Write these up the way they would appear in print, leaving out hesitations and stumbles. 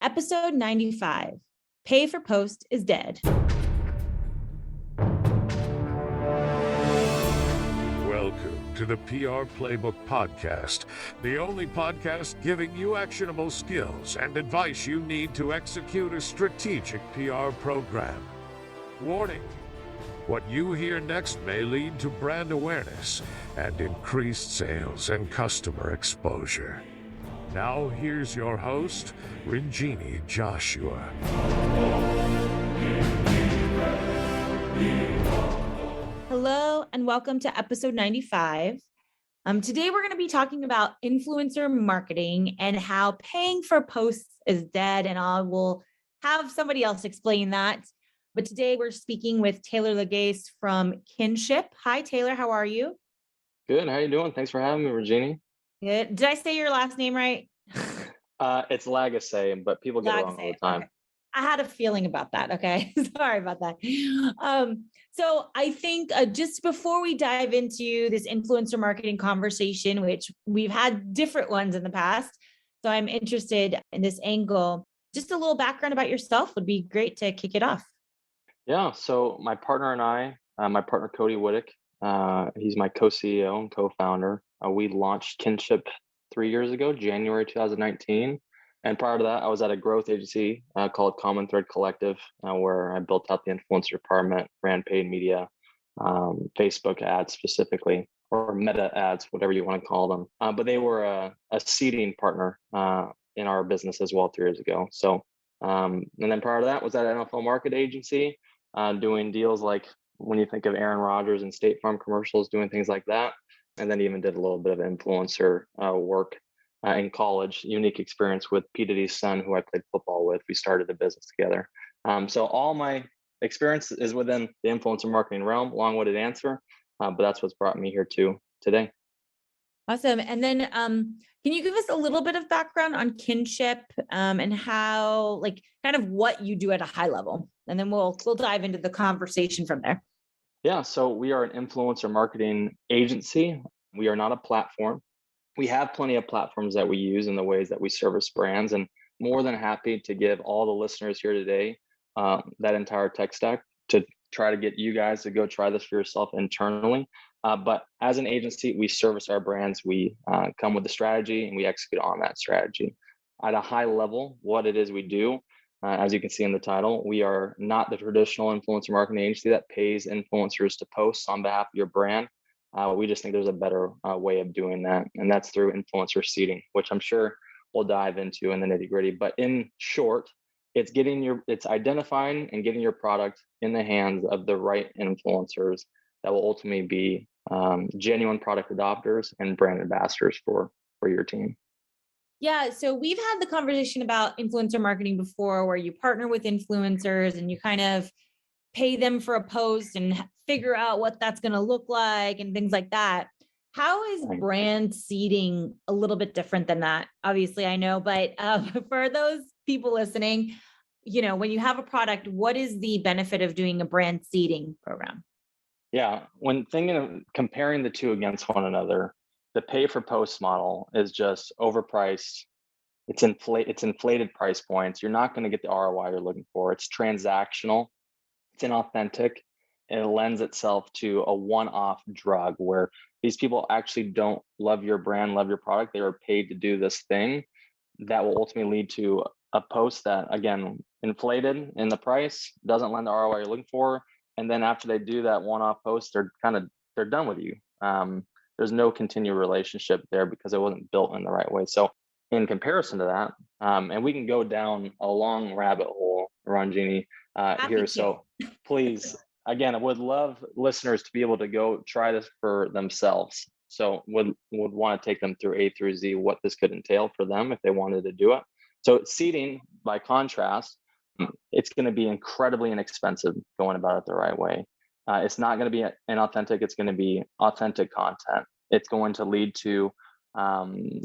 Episode 95, Pay for Post is Dead. Welcome to the PR Playbook Podcast, the only podcast giving you actionable skills and advice you need to execute a strategic PR program. Warning: what you hear next may lead to brand awareness and increased sales and customer exposure. Now here's your host, Rinjini Joshua. Hello and welcome to episode 95. Today we're going to be talking about influencer marketing and how paying for posts is dead, and I will have somebody else explain that. But today we're speaking with Taylor Lega from Kynship. Hi, Taylor. How are you? Good. How you doing? Thanks for having me, Regina. Good. Did I say your last name right? It's Legacy, but people get it wrong all the time. Okay. I had a feeling about that. Okay. Sorry about that. So I think just before we dive into this influencer marketing conversation, which we've had different ones in the past, so I'm interested in this angle, just a little background about yourself would be great to kick it off. Yeah. So my partner and I, my partner Cody Whittick, he's my co-CEO and co-founder. We launched Kynship 3 years ago, January 2019. And prior to that, I was at a growth agency called Common Thread Collective, where I built out the influencer department, ran paid media, Facebook ads specifically, or meta ads, whatever you want to call them. But they were a seeding partner in our business as well 3 years ago. So, and then prior to that was at an NFL market agency, doing deals like when you think of Aaron Rodgers and State Farm commercials, doing things like that. And then even did a little bit of influencer work in college. Unique experience with P. Diddy's son, who I played football with. We started a business together. So all my experience is within the influencer marketing realm. Long-winded answer, but that's what's brought me here to today. Awesome. And then can you give us a little bit of background on Kynship and how, like, kind of what you do at a high level? And then we'll dive into the conversation from there. Yeah, so we are an influencer marketing agency. We are not a platform. We have plenty of platforms that we use in the ways that we service brands, and more than happy to give all the listeners here today that entire tech stack to try to get you guys to go try this for yourself internally. But as an agency, we service our brands. We come with a strategy and we execute on that strategy. At a high level, what it is we do, as you can see in the title, we are not the traditional influencer marketing agency that pays influencers to post on behalf of your brand. We just think there's a better way of doing that, and that's through influencer seeding, which I'm sure we'll dive into in the nitty gritty. But in short, it's identifying and getting your product in the hands of the right influencers that will ultimately be genuine product adopters and brand ambassadors for your team. Yeah. So we've had the conversation about influencer marketing before, where you partner with influencers and you kind of pay them for a post and figure out what that's going to look like and things like that. How is brand seeding a little bit different than that? Obviously, I know, but for those people listening, when you have a product, what is the benefit of doing a brand seeding program? Yeah, when thinking of comparing the two against one another, the pay for post model is just overpriced. It's inflated price points. You're not going to get the ROI you're looking for. It's transactional. It's inauthentic. And it lends itself to a one-off drug where these people actually don't love your brand, love your product. They are paid to do this thing that will ultimately lead to a post that, again, inflated in the price, doesn't lend the ROI you're looking for. And then after they do that one-off post, they're done with you. There's no continued relationship there because it wasn't built in the right way. So in comparison to that, and we can go down a long rabbit hole, Ranjini, here. So please, again, I would love listeners to be able to go try this for themselves. So would want to take them through A through Z, what this could entail for them if they wanted to do it. So seeding, by contrast, it's going to be incredibly inexpensive going about it the right way. It's not going to be inauthentic. It's going to be authentic content. It's going to lead to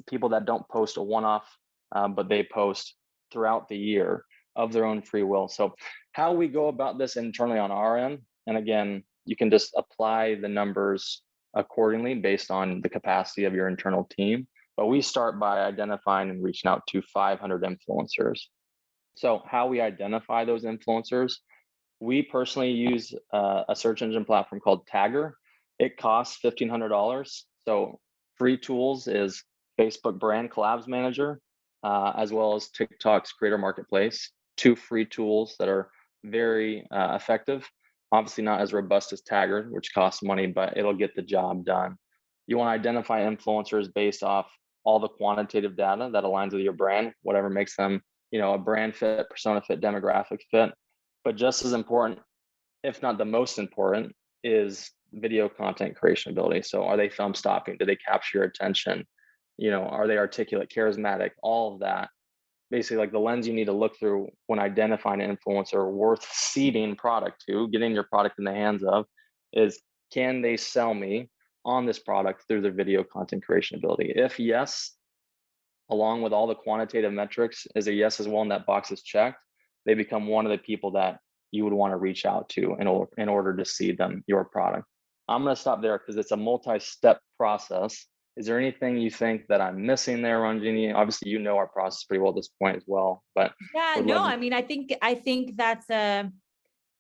people that don't post a one-off, but they post throughout the year of their own free will. So how we go about this internally on our end, and again, you can just apply the numbers accordingly based on the capacity of your internal team. But we start by identifying and reaching out to 500 influencers. So how we identify those influencers, we personally use a search engine platform called Tagger. It costs $1,500. So free tools is Facebook Brand Collabs Manager, as well as TikTok's Creator Marketplace. Two free tools that are very effective. Obviously not as robust as Tagger, which costs money, but it'll get the job done. You want to identify influencers based off all the quantitative data that aligns with your brand, whatever makes them, a brand fit, persona fit, demographic fit. But just as important, if not the most important, is video content creation ability. So are they thumb stopping? Do they capture your attention? Are they articulate, charismatic? All of that. Basically, like the lens you need to look through when identifying an influencer worth seeding product to, getting your product in the hands of, is can they sell me on this product through their video content creation ability? If yes, along with all the quantitative metrics, is a yes as well, and that box is checked, they become one of the people that you would want to reach out to in order to see them your product. I'm going to stop there because it's a multi-step process. Is there anything you think that I'm missing there, Ranjini? Obviously, you know our process pretty well at this point as well, but Yeah, no, I mean, I think that's a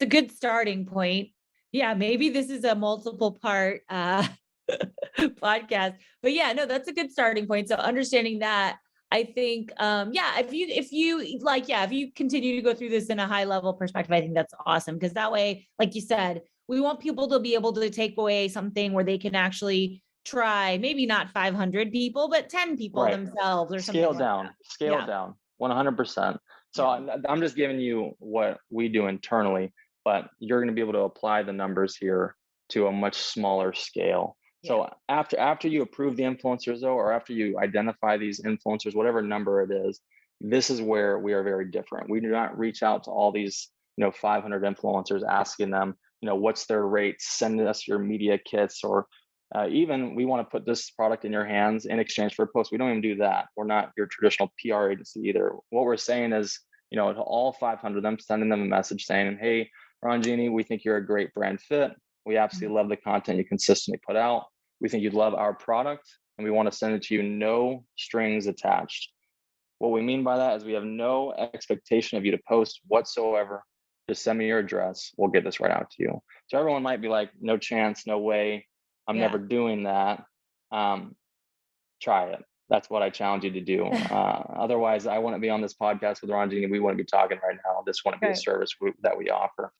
good starting point. Yeah, maybe this is a multiple part podcast, but yeah, no, that's a good starting point. So understanding that, I think, yeah, if you continue to go through this in a high level perspective, I think that's awesome. Because that way, like you said, we want people to be able to take away something where they can actually try, maybe not 500 people, but 10 people right, themselves or something scale like down, that. scale Yeah. down, 100%. So Yeah. I'm just giving you what we do internally, but you're going to be able to apply the numbers here to a much smaller scale. So after you approve the influencers though, or after you identify these influencers, whatever number it is, this is where we are very different. We do not reach out to all these, 500 influencers asking them, what's their rates, send us your media kits, or even we want to put this product in your hands in exchange for a post. We don't even do that. We're not your traditional PR agency either. What we're saying is, to all 500 of them, sending them a message saying, hey, Ranjini, we think you're a great brand fit. We absolutely love the content you consistently put out. We think you'd love our product, and we want to send it to you, no strings attached. What we mean by that is we have no expectation of you to post whatsoever. Just send me your address. We'll get this right out to you. So everyone might be like, no chance, no way. I'm never doing that. Try it. That's what I challenge you to do. Otherwise, I wouldn't be on this podcast with Ranjini. We wouldn't be talking right now. This wouldn't be a service that we offer.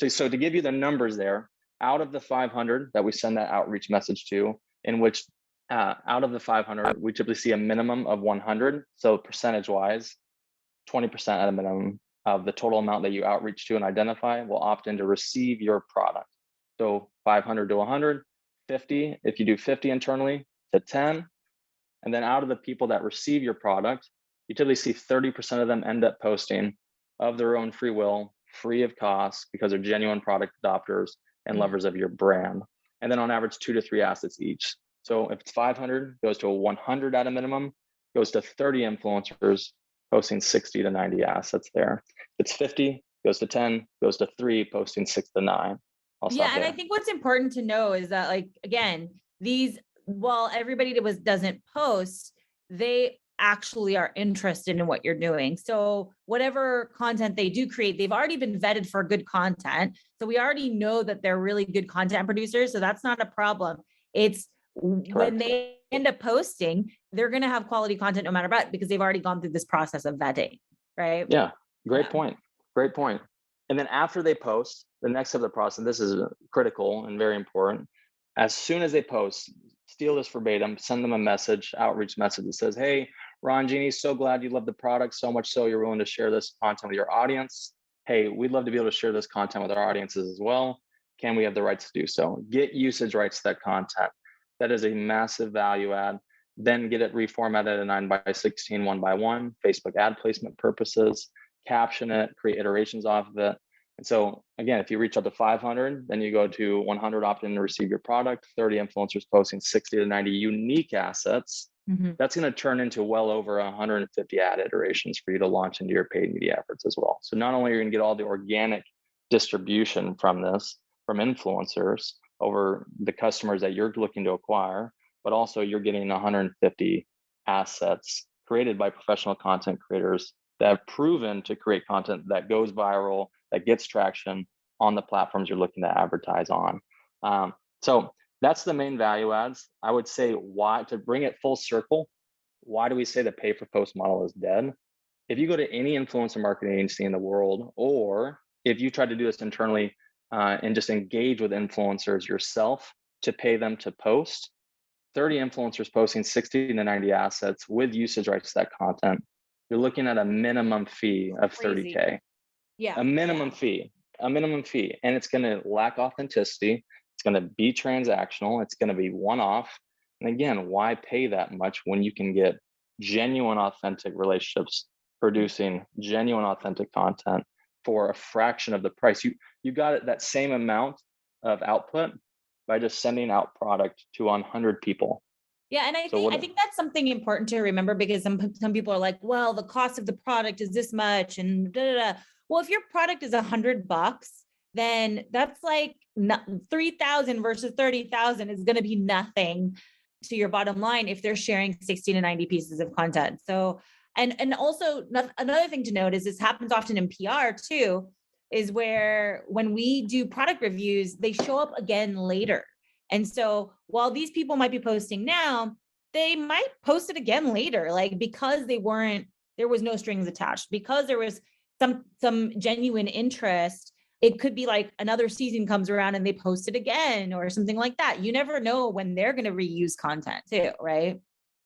So to give you the numbers there, out of the 500 that we send that outreach message to, in which out of the 500, we typically see a minimum of 100. So percentage-wise, 20% at a minimum of the total amount that you outreach to and identify will opt in to receive your product. So 500 to 100, 50, if you do 50 internally, to 10. And then out of the people that receive your product, you typically see 30% of them end up posting of their own free will, free of cost, because they're genuine product adopters and lovers of your brand. And then on average, 2 to 3 assets each. So if it's 500, goes to a 100 at a minimum, goes to 30 influencers posting 60 to 90 assets there. If it's 50, goes to 10, goes to 3, posting 6 to 9. And I think what's important to know is that, like, again, while everybody doesn't post, they actually are interested in what you're doing. So whatever content they do create, they've already been vetted for good content. So we already know that they're really good content producers. So that's not a problem. It's when they end up posting, they're going to have quality content no matter what, because they've already gone through this process of vetting, right? Yeah, great point. Great point. And then after they post, the next step of the process, and this is critical and very important, as soon as they post, steal this verbatim, send them a message, outreach message that says, hey, Ranjini, so glad you love the product, so much so you're willing to share this content with your audience. Hey, we'd love to be able to share this content with our audiences as well. Can we have the rights to do so? Get usage rights to that content. That is a massive value add. Then get it reformatted in 9x16, 1x1, Facebook ad placement purposes, caption it, create iterations off of it. And so again, if you reach out to 500, then you go to 100 opt-in to receive your product, 30 influencers posting 60 to 90 unique assets. That's going to turn into well over 150 ad iterations for you to launch into your paid media efforts as well. So not only are you going to get all the organic distribution from this, from influencers over the customers that you're looking to acquire, but also you're getting 150 assets created by professional content creators that have proven to create content that goes viral, that gets traction on the platforms you're looking to advertise on. So that's the main value adds. I would say, why, to bring it full circle, why do we say the pay for post model is dead? If you go to any influencer marketing agency in the world, or if you try to do this internally and just engage with influencers yourself to pay them to post, 30 influencers posting 60 to 90 assets with usage rights to that content, you're looking at a minimum fee of Crazy. 30K. Yeah. A minimum fee. And it's going to lack authenticity. It's going to be transactional. It's going to be one-off. And again, why pay that much when you can get genuine, authentic relationships producing genuine, authentic content for a fraction of the price? You got that same amount of output by just sending out product to 100 people. Yeah, and I think that's something important to remember, because some people are like, well, the cost of the product is this much, and da, da, da. Well, if your product is $100, then that's like 3,000 versus 30,000 is going to be nothing to your bottom line if they're sharing 60 to 90 pieces of content. So, and also another thing to note is this happens often in PR too, is where when we do product reviews, they show up again later. And so while these people might be posting now, they might post it again later, like because there was no strings attached, because there was some genuine interest. It could be like another season comes around and they post it again or something like that. You never know when they're going to reuse content too, right?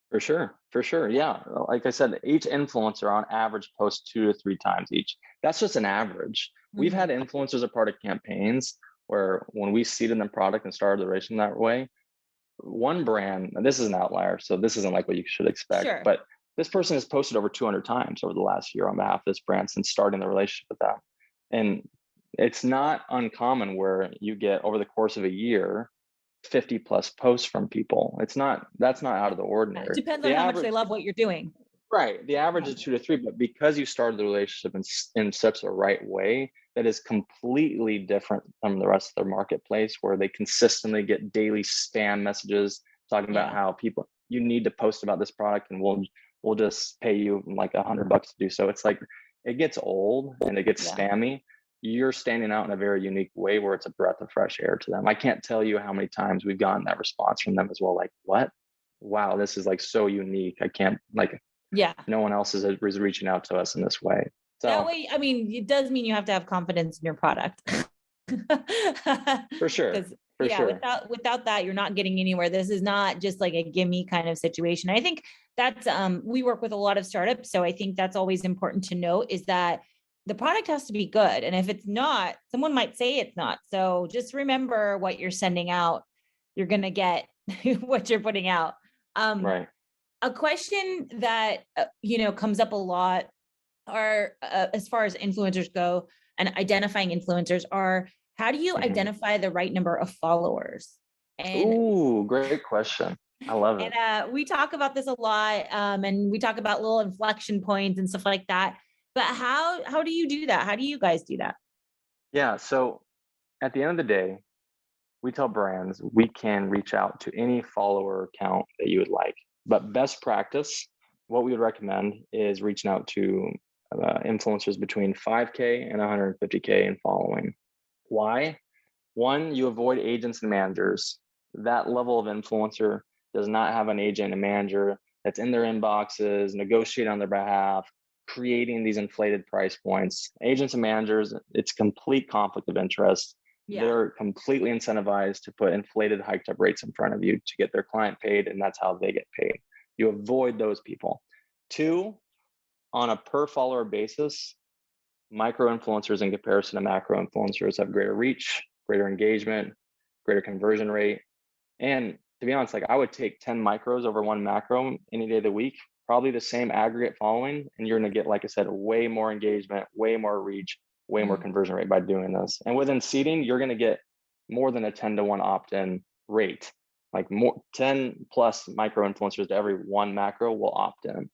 For sure. Yeah. Like I said, each influencer on average posts 2 to 3 times each. That's just an average. We've had influencers a part of campaigns where when we seeded them product and started the relation that way, one brand, and this is an outlier, so this isn't like what you should expect, but this person has posted over 200 times over the last year on behalf of this brand since starting the relationship with them. And it's not uncommon where you get over the course of a year 50 plus posts from people. That's not out of the ordinary. It depends on how much they love what you're doing. Right. The average is 2 to 3, but because you started the relationship in such a right way, that is completely different from the rest of their marketplace, where they consistently get daily spam messages talking about how you need to post about this product and we'll just pay you like $100 to do so. It's like, it gets old and it gets spammy. You're standing out in a very unique way where it's a breath of fresh air to them. I can't tell you how many times we've gotten that response from them as well. Like, what? Wow, this is like so unique. I can't no one else is reaching out to us in this way. So that way, I mean, it does mean you have to have confidence in your product. For sure. Without that, you're not getting anywhere. This is not just like a gimme kind of situation. I think that's we work with a lot of startups. So I think that's always important to note, is that the product has to be good. And if it's not, someone might say it's not. So just remember what you're sending out. You're going to get what you're putting out. Right. A question that, comes up a lot are, as far as influencers go and identifying influencers, are how do you identify the right number of followers? And ooh, great question. I love it. And we talk about this a lot, and we talk about little inflection points and stuff like that. But how do you do that? How do you guys do that? Yeah. So at the end of the day, we tell brands we can reach out to any follower count that you would like. But best practice, what we would recommend is reaching out to influencers between 5K and 150K in following. Why? One, you avoid agents and managers. That level of influencer does not have an agent and manager that's in their inboxes, negotiate on their behalf, creating these inflated price points. Agents and managers, it's complete conflict of interest. They're completely incentivized to put inflated, hiked up rates in front of you to get their client paid, and that's how they get paid. You avoid those people. 2, on a per follower basis, micro influencers in comparison to macro influencers have greater reach, greater engagement, greater conversion rate. And to be honest, like I would take 10 micros over 1 macro any day of the week, probably the same aggregate following, and you're going to get, like I said, way more engagement, way more reach, way more conversion rate by doing this. And within seeding, you're going to get more than a 10-to-1 opt-in rate. Like more 10 plus micro influencers to every 1 macro will opt in.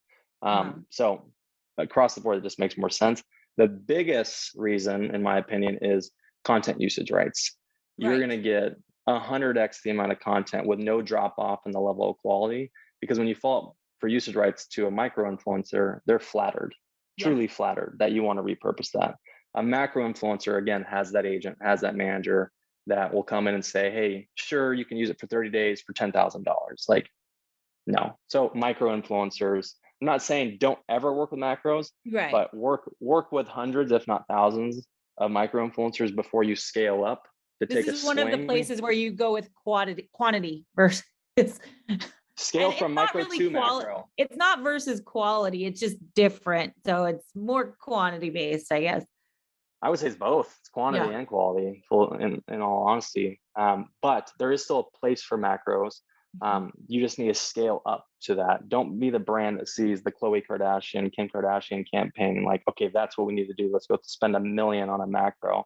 So across the board, it just makes more sense. The biggest reason, in my opinion, is content usage rights. You're going to get 100x the amount of content with no drop off in the level of quality, because when you fall for usage rights to a micro influencer, they're flattered. truly flattered that you want to repurpose that. A macro influencer, again, has that agent, has that manager that will come in and say, hey, sure, you can use it for 30 days for $10,000. Like, no. So micro influencers, I'm not saying don't ever work with macros, Right. but work with hundreds, if not thousands, of micro influencers before you scale up to This take a is one of the swing. places where you go with quantity versus Scale and from it's not micro really to macro. It's not versus quality. It's just different. So it's more quantity based, I guess. I would say it's both. It's quantity Yeah. and quality, in all honesty. But there is still a place for macros. You just need to scale up to that. Don't be the brand that sees the Khloe Kardashian, Kim Kardashian campaign and like, okay, that's what we need to do. Let's go spend $1 million on a macro.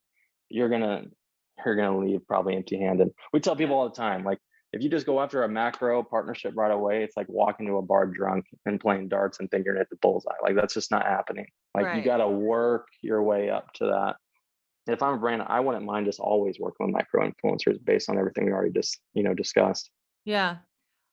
You're gonna leave probably empty-handed. We tell people all the time, like, if you just go after a macro partnership right away, it's like walking to a bar drunk and playing darts and thinking you're gonna hit the bullseye. Like, that's just not happening. Like, you got to work your way up to that. If I'm a brand, I wouldn't mind just always working with micro influencers based on everything we already just, discussed. Yeah.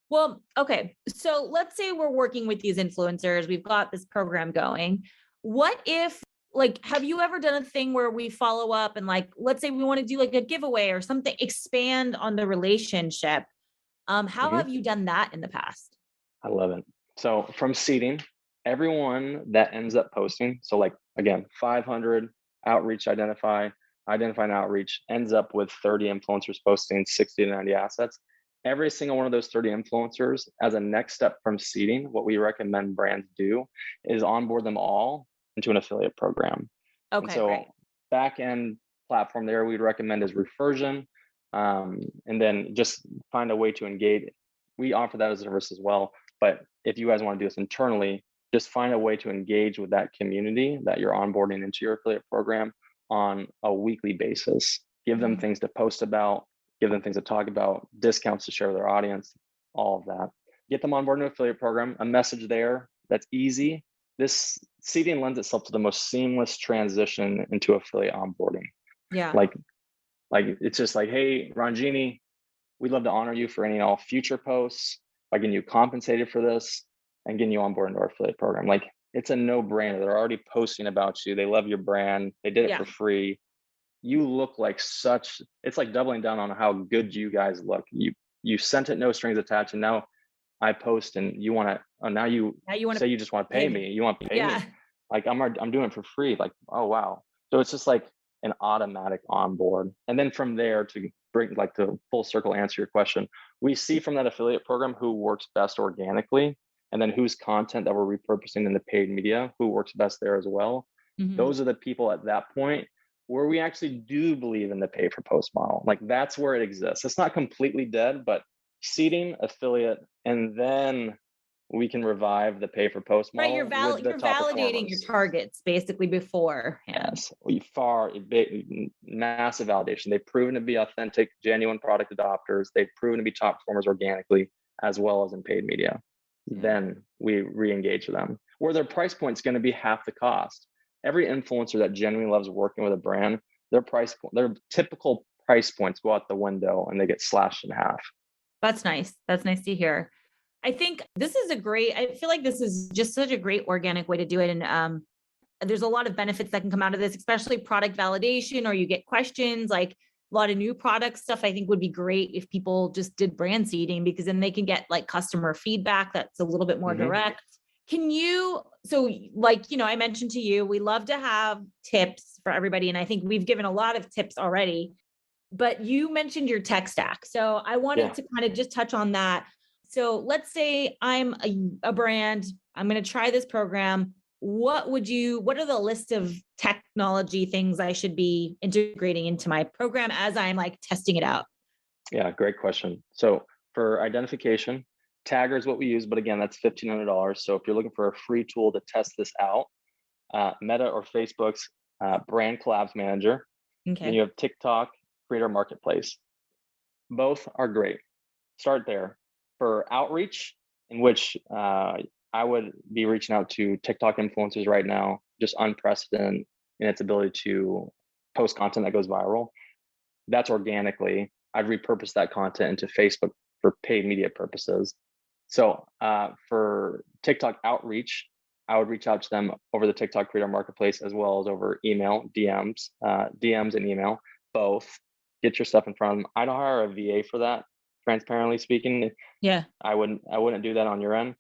Well, okay. So let's say we're working with these influencers. We've got this program going. What if, like, have you ever done a thing where we follow up and, like, let's say we want to do like a giveaway or something, expand on the relationship? How have you done that in the past? I love it. So from seeding, everyone that ends up posting, so like, again, 500 outreach, identify and outreach, ends up with 30 influencers posting 60 to 90 assets. Every single one of those 30 influencers, as a next step from seeding, what we recommend brands do is onboard them all into an affiliate program. Okay. And so Great. back end platform there we'd recommend is Refersion. And then just find a way to engage. We offer that as a service as well. But if you guys want to do this internally, just find a way to engage with that community that you're onboarding into your affiliate program on a weekly basis. Give them things to post about, give them things to talk about, discounts to share with their audience, all of that. Get them on board in an affiliate program, a message there that's easy. This seeding lends itself to the most seamless transition into affiliate onboarding. Yeah. Like it's just like, hey, Ranjini, we'd love to honor you for any and all future posts by getting you compensated for this and getting you on board into our affiliate program. Like, it's a no-brainer. They're already posting about you. They love your brand. They did it for free. You look like it's like doubling down on how good you guys look. You sent it no strings attached, and now I post and you want to, now you say you just want to pay me. You want to pay me. Like, I'm doing it for free. Like, oh, wow. So it's just like an automatic onboard. And then from there, to bring like the full circle answer your question, we see from that affiliate program who works best organically, and then whose content that we're repurposing in the paid media, who works best there as well. Those are the people at that point where we actually do believe in the pay for post model. Like, that's where it exists. It's not completely dead, but seeding, affiliate, and then we can revive the pay for post model. Right, you're validating your targets basically beforehand. Yes, massive validation. They've proven to be authentic, genuine product adopters. They've proven to be top performers organically as well as in paid media. Then we re-engage them where their price point is going to be half the cost. Every influencer that genuinely loves working with a brand, their typical price points go out the window and they get slashed in half. That's nice. That's nice to hear. I think this is I feel like this is just such a great organic way to do it. And there's a lot of benefits that can come out of this, especially product validation, or you get questions, like a lot of new product stuff. I think would be great if people just did brand seeding, because then they can get like customer feedback that's a little bit more direct. I mentioned to you, we love to have tips for everybody. And I think we've given a lot of tips already, but you mentioned your tech stack. So I wanted to kind of just touch on that. So let's say I'm a brand, I'm going to try this program. What are the list of technology things I should be integrating into my program as I'm like testing it out? Yeah, great question. So for identification, Tagger is what we use, but again, that's $1,500. So if you're looking for a free tool to test this out, Meta or Facebook's Brand Collabs Manager. Okay. Then you have TikTok Creator Marketplace. Both are great. Start there. For outreach, in which I would be reaching out to TikTok influencers right now, just unprecedented in its ability to post content that goes viral. That's organically. I'd repurpose that content into Facebook for paid media purposes. So for TikTok outreach, I would reach out to them over the TikTok Creator Marketplace as well as over email, DMs and email, both. Get your stuff in front of them. I don't hire a VA for that, transparently speaking. Yeah. I wouldn't do that on your end.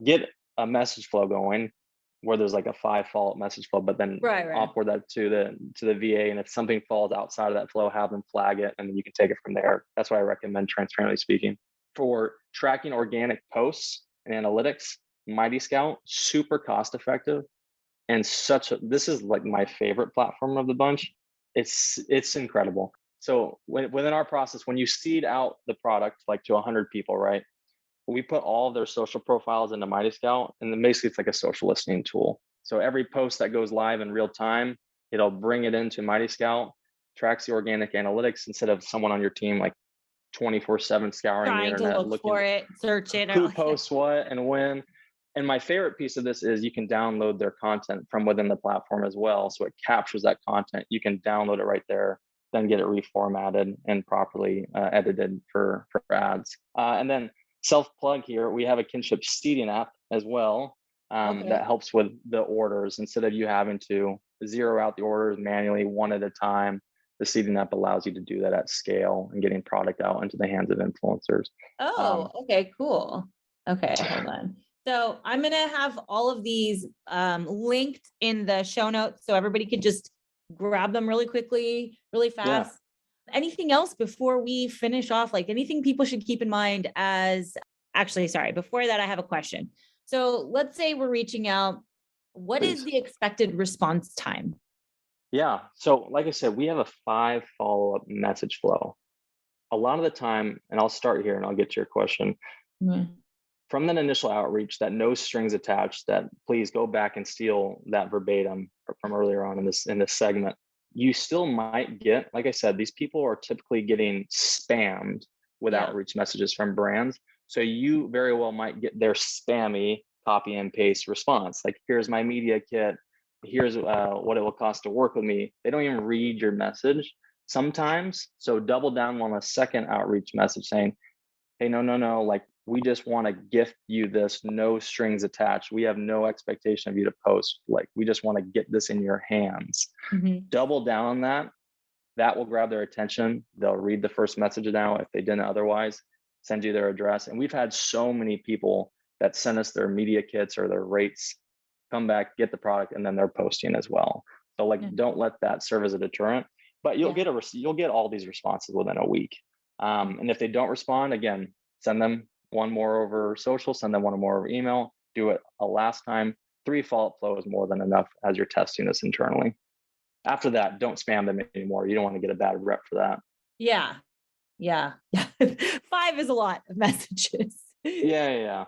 Get a message flow going where there's like a 5-fault message flow, but then Right. upload that to the VA. And if something falls outside of that flow, have them flag it, and then you can take it from there. That's what I recommend, transparently speaking. For tracking organic posts and analytics, Mighty Scout, super cost effective, and this is like my favorite platform of the bunch. It's incredible. So within our process, when you seed out the product like to 100 people, right? We put all of their social profiles into Mighty Scout, and then basically it's like a social listening tool. So every post that goes live in real time, it'll bring it into Mighty Scout, tracks the organic analytics instead of someone on your team like 24/7 scouring the Trying to internet, look looking for it, search it. who posts what and when. And my favorite piece of this is you can download their content from within the platform as well. So it captures that content. You can download it right there, then get it reformatted and properly edited for ads. And then self-plug here, we have a Kynship seeding app as well that helps with the orders. Instead of you having to zero out the orders manually one at a time, the seeding app allows you to do that at scale and getting product out into the hands of influencers. Oh, okay, cool. Okay, hold on. So I'm going to have all of these linked in the show notes so everybody could just grab them really quickly, really fast. Yeah. Anything else before we finish off? Like anything people should keep in mind before that, I have a question. So let's say we're reaching out. What Please. Is the expected response time? Yeah. So like I said, we have a 5 follow-up message flow. A lot of the time, and I'll start here and I'll get to your question. Mm-hmm. From that initial outreach, that no strings attached, that please go back and steal that verbatim from earlier on in this segment. You still might get, like I said, these people are typically getting spammed with outreach messages from brands. So you very well might get their spammy copy and paste response. Like, here's my media kit. Here's what it will cost to work with me. They don't even read your message sometimes. So double down on a second outreach message saying, hey, no, like, we just want to gift you this, no strings attached. We have no expectation of you to post. Like, we just want to get this in your hands. Mm-hmm. Double down on that. That will grab their attention. They'll read the first message now if they didn't otherwise, send you their address. And we've had so many people that send us their media kits or their rates, come back, get the product, and then they're posting as well. So don't let that serve as a deterrent. But you'll get all these responses within a week. And if they don't respond, again, send them one more over social, send them one more over email, do it a last time. 3 follow-up flow is more than enough as you're testing this internally. After that, don't spam them anymore. You don't want to get a bad rep for that. Yeah. 5 is a lot of messages. Yeah.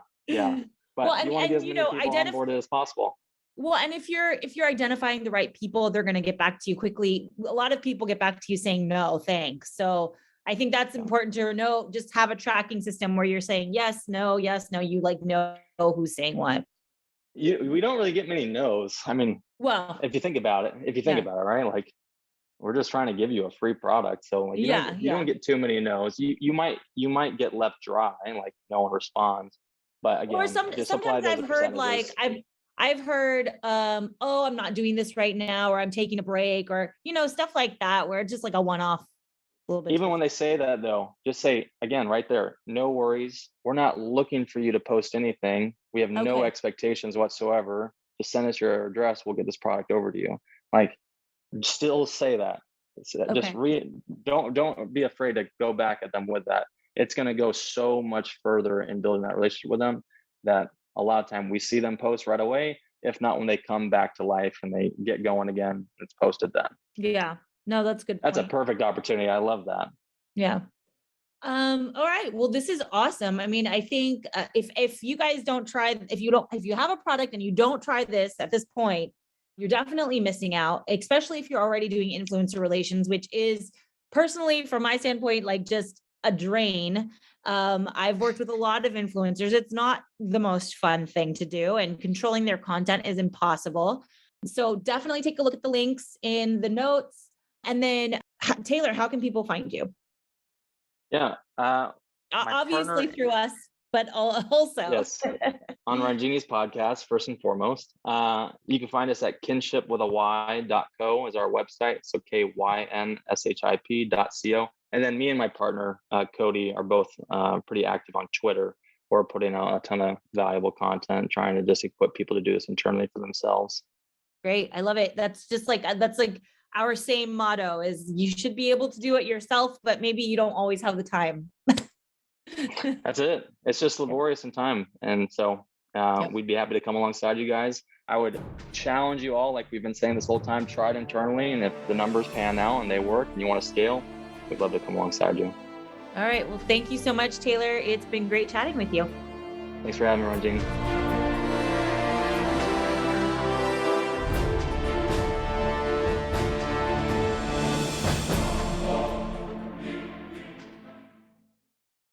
But you want to get as many people on board as possible. Well, and if you're identifying the right people, they're going to get back to you quickly. A lot of people get back to you saying, no, thanks. So I think that's important to know. Just have a tracking system where you're saying yes, no, you like know who's saying what. We don't really get many no's. I mean, well, if you think about it, right? Like, we're just trying to give you a free product. So like, you don't get too many no's. You might get left dry and like no one responds. But again, or sometimes I've heard like I've heard, oh, I'm not doing this right now, or I'm taking a break, or, stuff like that, where it's just like a one-off. Even when they say that though, just say again, right there, no worries. We're not looking for you to post anything. We have no expectations whatsoever. Just send us your address. We'll get this product over to you. Like, still say that. Just don't be afraid to go back at them with that. It's going to go so much further in building that relationship with them that a lot of time we see them post right away. If not, when they come back to life and they get going again, it's posted then. Yeah. No, that's good. That's a perfect opportunity. I love that. Yeah. All right. Well, this is awesome. I mean, I think if you guys don't try, if you have a product and you don't try this at this point, you're definitely missing out, especially if you're already doing influencer relations, which is personally, from my standpoint, like just a drain. I've worked with a lot of influencers. It's not the most fun thing to do, and controlling their content is impossible. So definitely take a look at the links in the notes. And then Taylor, how can people find you? Yeah. Obviously through us, but also. Yes. On Ranjini's podcast, first and foremost. You can find us at kynshipwithany.co is our website. So KYNSHIP.co. And then me and my partner, Cody, are both pretty active on Twitter. We're putting out a ton of valuable content, trying to just equip people to do this internally for themselves. Great. I love it. That's like our same motto is you should be able to do it yourself, but maybe you don't always have the time. That's it. It's just laborious in time. And so we'd be happy to come alongside you guys. I would challenge you all, like we've been saying this whole time, try it internally. And if the numbers pan out and they work and you want to scale, we'd love to come alongside you. All right. Well, thank you so much, Taylor. It's been great chatting with you. Thanks for having me, Ranjini.